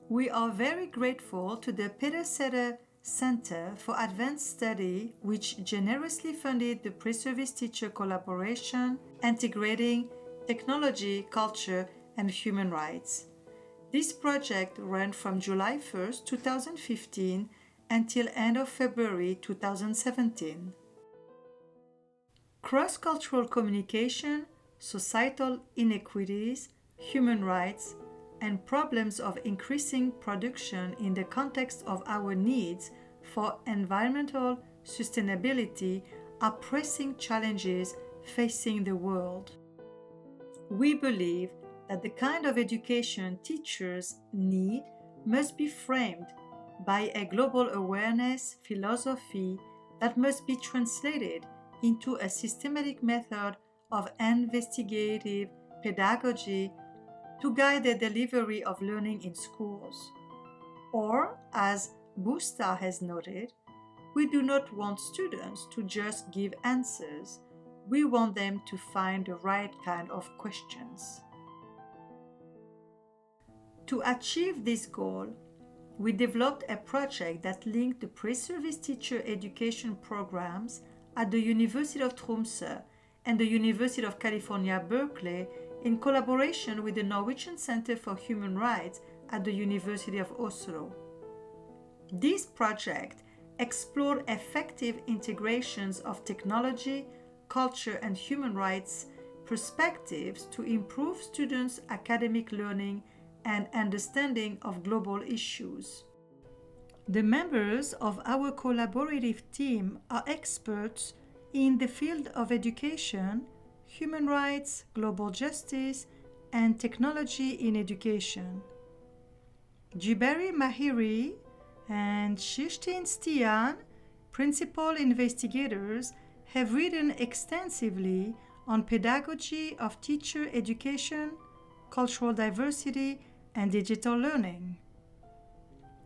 We are very grateful to the University Center for Advanced Study, which generously funded the pre-service teacher collaboration integrating technology, culture, and human rights. This project ran from July 1st, 2015 until end of February 2017. Cross-cultural communication, societal inequities, human rights, and problems of increasing production in the context of our needs for environmental sustainability are pressing challenges facing the world. We believe that the kind of education teachers need must be framed by a global awareness philosophy that must be translated into a systematic method of investigative pedagogy to guide the delivery of learning in schools. Or, as Bostad has noted, we do not want students to just give answers. We want them to find the right kind of questions. To achieve this goal, we developed a project that linked the pre-service teacher education programs at the University of Tromsø and the University of California, Berkeley, in collaboration with the Norwegian Center for Human Rights at the University of Oslo. This project explored effective integrations of technology, culture, and human rights perspectives to improve students' academic learning and understanding of global issues. The members of our collaborative team are experts in the field of education, human rights, global justice, and technology in education. Mahiri and Stein, principal investigators, have written extensively on pedagogy of teacher education, cultural diversity, and digital learning.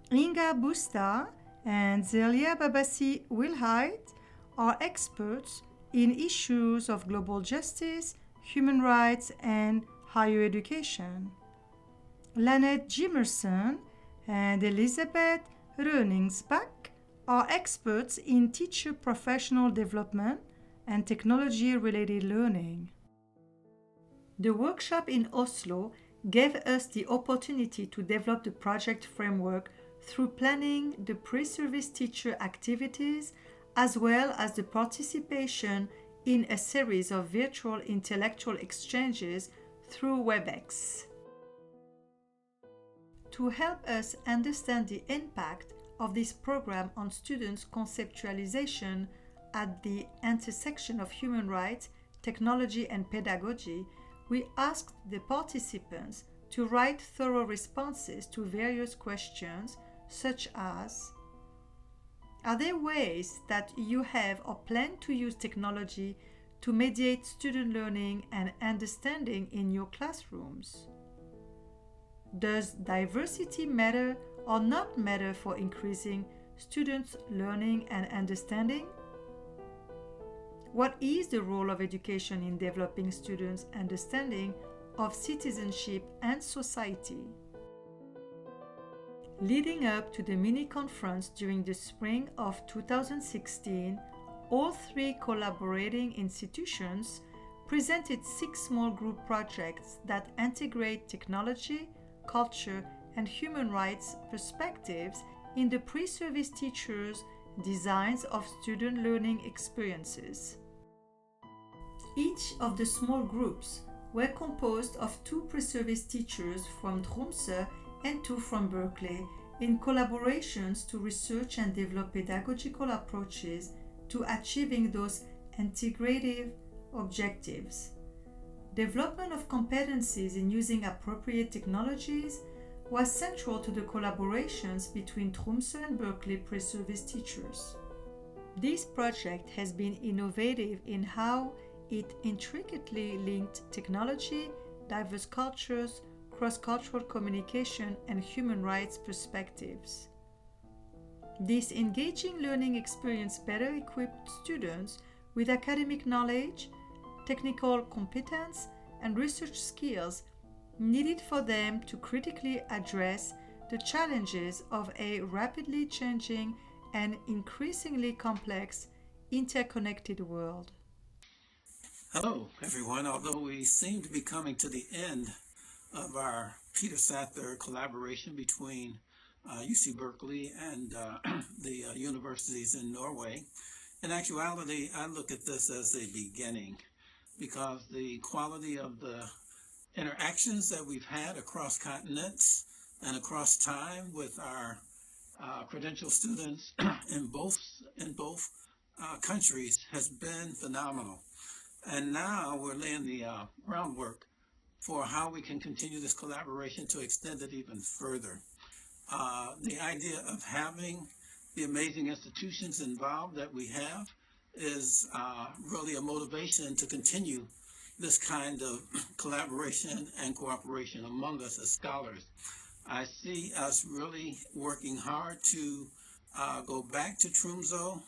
Inga Bostad and Zelia Babaci-Wilhite are experts in issues of global justice, human rights, and higher education. Lannette Jimerson and Elizabeth Ronningsbakk are experts in teacher professional development and technology-related learning. The workshop in Oslo gave us the opportunity to develop the project framework through planning the pre-service teacher activities as well as the participation in a series of virtual intellectual exchanges through WebEx. To help us understand the impact of this program on students' conceptualization at the intersection of human rights, technology, and pedagogy, we asked the participants to write thorough responses to various questions such as: are there ways that you have or plan to use technology to mediate student learning and understanding in your classrooms? Does diversity matter or not matter for increasing students' learning and understanding? What is the role of education in developing students' understanding of citizenship and society? Leading up to the mini-conference during the spring of 2016, all three collaborating institutions presented 6 small group projects that integrate technology, culture, and human rights perspectives in the pre-service teachers' designs of student learning experiences. Each of the small groups were composed of 2 pre-service teachers from Tromsø and 2 from Berkeley in collaborations to research and develop pedagogical approaches to achieving those integrative objectives. Development of competencies in using appropriate technologies was central to the collaborations between Tromsø and Berkeley pre-service teachers. This project has been innovative in how it intricately linked technology, diverse cultures, cross-cultural communication, and human rights perspectives. This engaging learning experience better equipped students with academic knowledge, technical competence, and research skills needed for them to critically address the challenges of a rapidly changing and increasingly complex, interconnected world. Hello, everyone. Although we seem to be coming to the end of our Peter Sather collaboration between UC-Berkeley and the universities in Norway, in actuality, I look at this as a beginning, because the quality of the interactions that we've had across continents and across time with our credential students in both countries has been phenomenal. And now we're laying the groundwork for how we can continue this collaboration to extend it even further. The idea of having the amazing institutions involved that we have is really a motivation to continue this kind of collaboration and cooperation among us as scholars. I see us really working hard to go back to Tromsø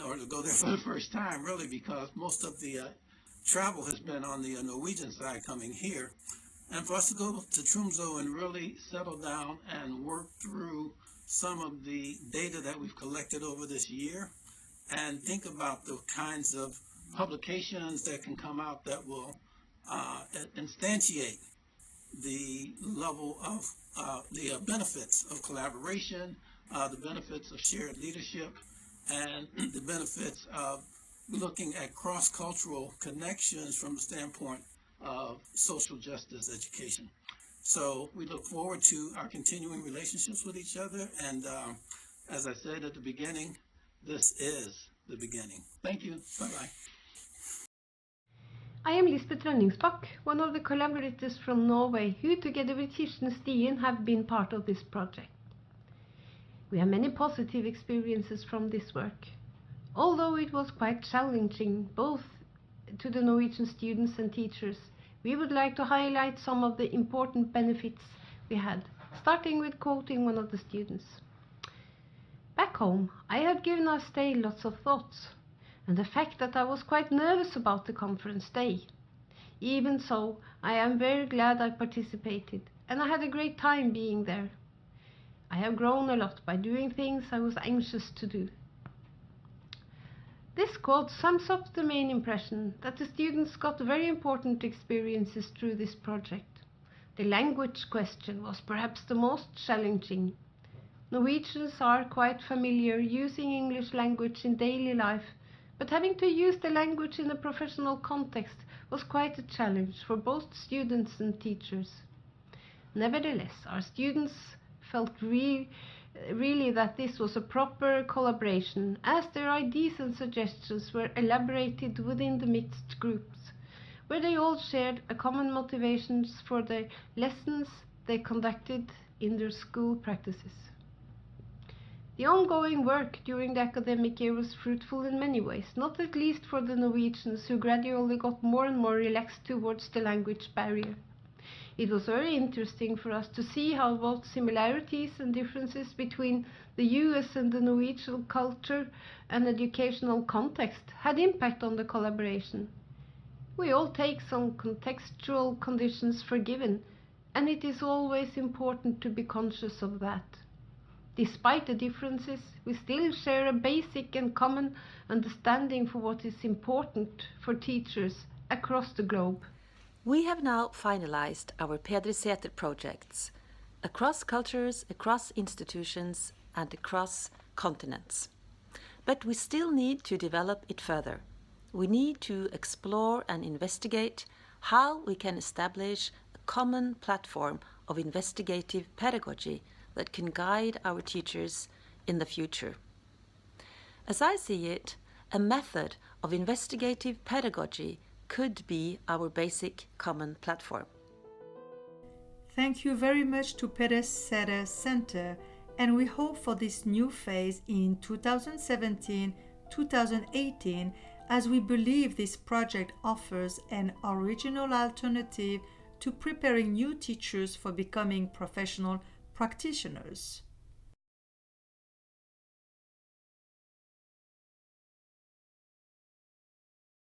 or to go there for the first time, really, because most of the travel has been on the Norwegian side coming here. And for us to go to Tromsø and really settle down and work through some of the data that we've collected over this year and think about the kinds of publications that can come out that will instantiate the level of the benefits of collaboration, the benefits of shared leadership, and the benefits of looking at cross-cultural connections from the standpoint of social justice education. So we look forward to our continuing relationships with each other, and as I said at the beginning, this is the beginning. Thank you. Bye-bye. I am Ronningsbakk, one of the collaborators from Norway who, together with Stein, have been part of this project. We have many positive experiences from this work, although it was quite challenging both to the Norwegian students and teachers. We would like to highlight some of the important benefits we had, starting with quoting one of the students. Back home, I had given our stay lots of thoughts, and the fact that I was quite nervous about the conference day. Even so, I am very glad I participated, and I had a great time being there. I have grown a lot by doing things I was anxious to do. This quote sums up the main impression that the students got very important experiences through this project. The language question was perhaps the most challenging. Norwegians are quite familiar using English language in daily life, but having to use the language in a professional context was quite a challenge for both students and teachers. Nevertheless, our students felt really that this was a proper collaboration, as their ideas and suggestions were elaborated within the mixed groups, where they all shared a common motivations for the lessons they conducted in their school practices. The ongoing work during the academic year was fruitful in many ways, not at least for the Norwegians, who gradually got more and more relaxed towards the language barrier. It was very interesting for us to see how both similarities and differences between the US and the Norwegian culture and educational context had impact on the collaboration. We all take some contextual conditions for given, and it is always important to be conscious of that. Despite the differences, we still share a basic and common understanding for what is important for teachers across the globe. We have now finalized our Peter Sather projects across cultures, across institutions, and across continents. But we still need to develop it further. We need to explore and investigate how we can establish a common platform of investigative pedagogy that can guide our teachers in the future. As I see it, a method of investigative pedagogy could be our basic common platform. Thank you very much to Peter Sather Center, and we hope for this new phase in 2017-2018, as we believe this project offers an original alternative to preparing new teachers for becoming professional practitioners.